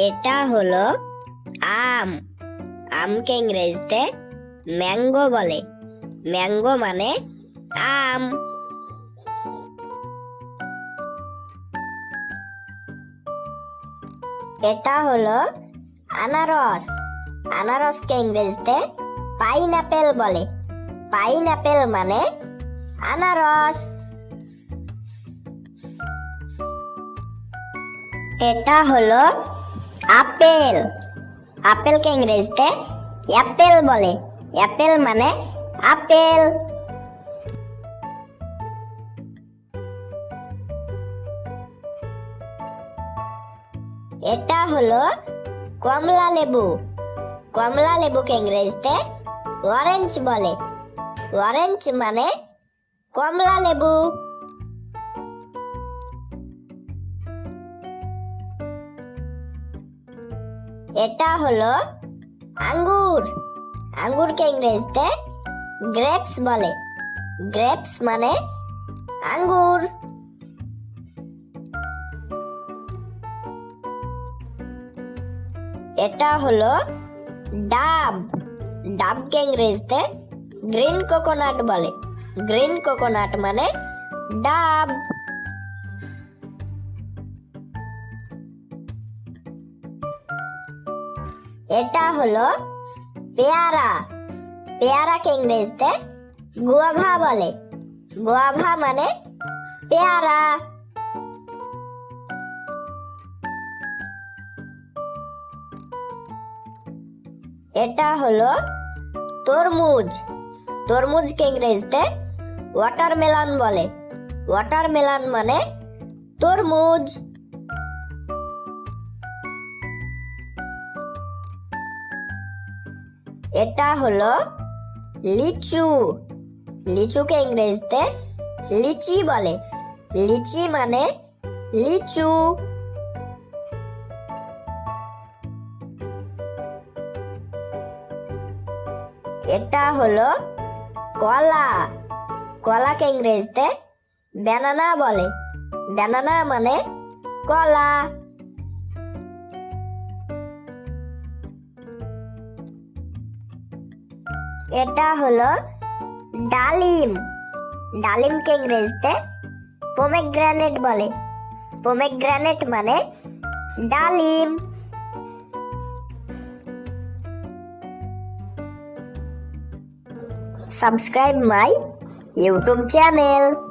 এটা হলো আম। আমকে ইংরেজিতে ম্যাঙ্গো বলে। ম্যাঙ্গো মানে আম। এটা হলো আনারস। আনারসকে ইংরেজিতে পাইনঅ্যাপেল বলে। পাইনঅ্যাপেল মানে আনারস। এটা হলো আপেল। আপেলকে ইংরেজিতে অ্যাপেল বলে। অ্যাপেল মানে আপেল। এটা হলো কমলা লেবু। কমলা লেবুকে ইংরেজিতে অরেঞ্জ বলে। অরেঞ্জ মানে কমলা লেবু। এটা হলো আঙ্গুর। আঙ্গুরকে ইংরেজিতে গ্রেপস বলে। গ্রেপস মানে আঙ্গুর। এটা হলো ডাব। ডাবকে ইংরেজিতে গ্রিন কোকোনাট বলে। গ্রিন কোকোনাট মানে ডাব। এটা হলো পেয়ারা। পেয়ারাকে ইংরেজিতে গুয়াভা বলে। গুয়াভা মানে পেয়ারা। এটা হলো তরমুজ। তরমুজকে ইংরেজিতে ওয়াটারমেলন বলে। ওয়াটারমেলন মানে তরমুজ। এটা হলো লিচু। লিচুকে ইংরেজিতে লিচি বলে। লিচি মানে লিচু। এটা হলো কলা। কলাকে ইংরেজিতে ব্যানানা বলে। ব্যানানা মানে কলা। এটা হলো ডালিম। ডালিমকে ইংরেজিতে পোমেগ্রানেট বলে। পোমেগ্রানেট মানে ডালিম। Subscribe my YouTube channel.